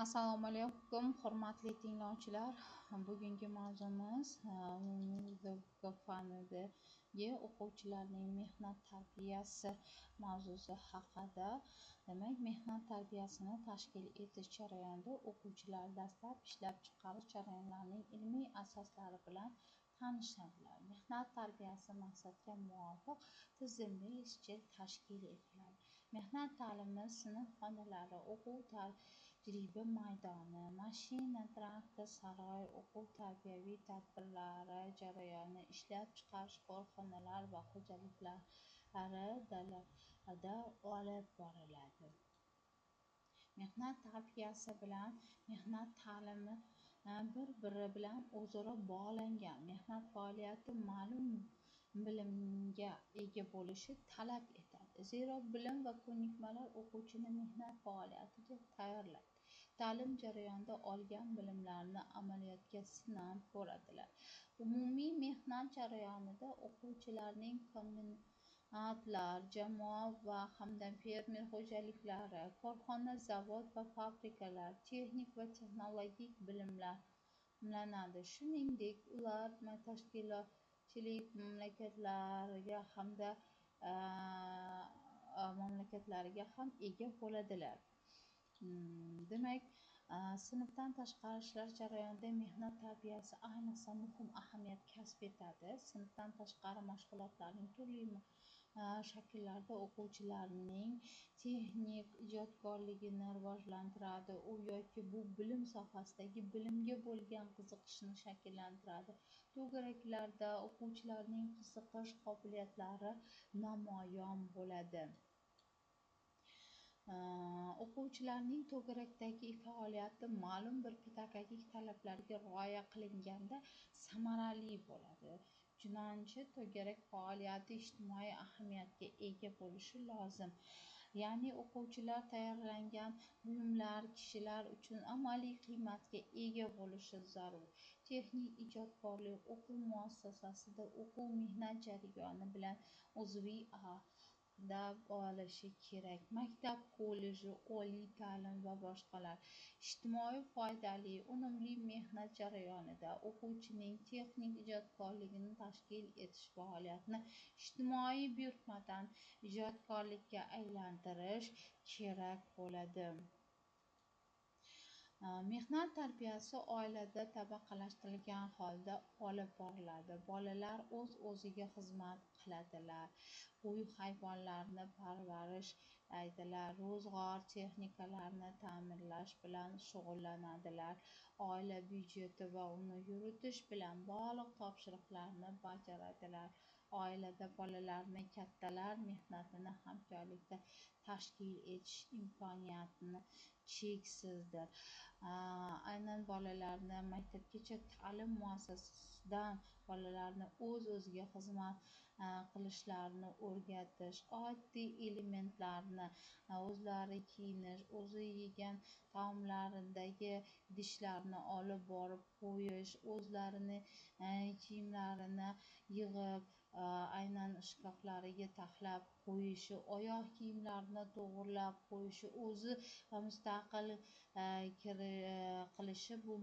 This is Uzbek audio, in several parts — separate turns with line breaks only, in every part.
Assalomu alaykum, hurmatli tinglovchilar. Bugungi mavzumiz muzika fanidagi o'quvchilarning mehnat tarbiyasi mavzusi haqida. Demak, mehnat tarbiyasini tashkil etish jarayonida o'quvchilar dastlab ishlab chiqarish jarayonlarining ilmiy asoslari bilan tanishadilar. Mehnat tarbiyasi maqsadga muvofiq tizimli izchil tashkil etiladi. Mehnat ta'limi sinf xonalari, o'quv tajriba maydoni, mashina, traktor, saroy, o'quv-tarbiyaviy tadbirlari jarayoni, ishlab chiqarish korxonalar va xo'jaliklari dalalarda olib boriladi. Mehnat tarbiyasi bilan mehnat ta'limi bir-biri bilan o'zaro bog'langan. Mehnat faoliyati ma'lum bilimga ega bo'lishi talab etadi. Zero bilim va ko'nikmalar o'quvchini mehnat faoliyatiga tayyorlaydi. Ta'lim jarayonida olgan bilimlarni amaliyotga sinab ko'radilar. Umumiy mehnat jarayonida o'quvchilarning kombinatlar, jamoa va hamda fermer xo'jaliklari, korxona, zavod va fabrikalar, texnik va texnologik bilimlanadi. Shuningdek, ular tashkilotchilik mamlakatlariga ham ega bo'ladilar. Demak, sinfdan tashqari ishlash jarayonida mehnat tarbiyasi ayniqsa muhim ahamiyat kasb etadi. Sinfdan tashqari mashg'ulotlarning turli shakllarida o'quvchilarning texnik ijodkorligini rivojlantiradi, u yoki bu bilim sohasidagi bilimga bo'lgan qiziqishni shakllantiradi. To'garaklarda o'quvchilarning qiziqish qobiliyatlari namoyon bo'ladi. O'quvchilarning to'garakdagi faoliyati ma'lum bir pedagogik talablarga rioya qilinganda samarali bo'ladi. Chunonchi to'garak faoliyati ijtimoiy ahamiyatga ega bo'lishi lozim. Ya'ni o'quvchilar tayyorlangan buyumlar kishilar uchun amaliy qiymatga ega bo'lishi zarur. Texnik ijodkorlik o'quv muassasasida o'quv mehnat jarayoni bilan uzviy olishi kerak. Maktab, kollej, oliy ta'lim va boshqalar. Ijtimoiy foydali, unumli mehnat jarayonida o'quvchining texnik ijodkorligini tashkil etish faoliyatini ijtimoiy buyurtmadan ijodkorlikka aylantirish kerak bo'ladi. Mehnat tarbiyasi oilada tabaqalashtirilgan holda olib boriladi. Bolalar o'z-o'ziga xizmat qiladilar, uy hayvonlarini parvarishlaydilar, ro'zg'or texnikalarini ta'mirlash bilan shug'ullanadilar, oila byudjeti va uni yuritish bilan bog'liq topshiriqlarni bajaradilar. Oilada bolalarni kattalar mehnatini hamkorlikda tashkil etish imkoniyati cheksizdir. Aynan bolalarni maktabgacha ta'lim muassasasidan bolalarni o'z-o'ziga xizmat qilishlarini o'rgatish, oddiy elementlarni o'zlari kiyinish, o'zi yegan taomlaridagi idishlarni olib borib qo'yish, o'zlarini kiyimlarini yig'ib aynan shkaflariga taxlab qo'yishi, oyoq kiyimlarini to'g'irlab qo'yishi, o'zi mustaqil qilishi bu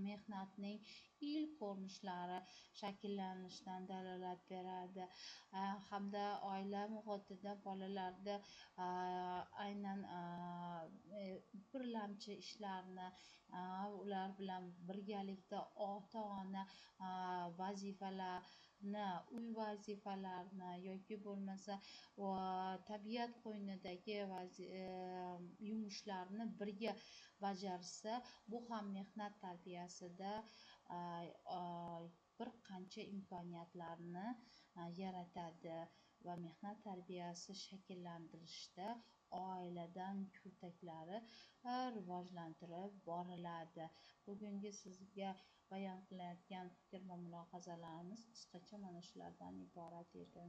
mehnatning ilk ko'rinishlari shakllanishidan dalolat beradi. Hamda oila muhitida bolalarda aynan birlamchi ishlarni, ular bilan birgalikda ota-ona vazifalarni, uy vazifalarini yoki bo'lmasa tabiat qo'ynidagi yumushlarni birga bajarsa, bu ham mehnat tarbiyasida bir qancha imkoniyatlarni yaratadi va mehnat tarbiyasi shakllantirishda oiladan kurtaklari rivojlantirib boriladi. Bugungi sizga bayon qilayotgan fikr va mulohazalarimiz qisqacha mana shulardan iborat edi.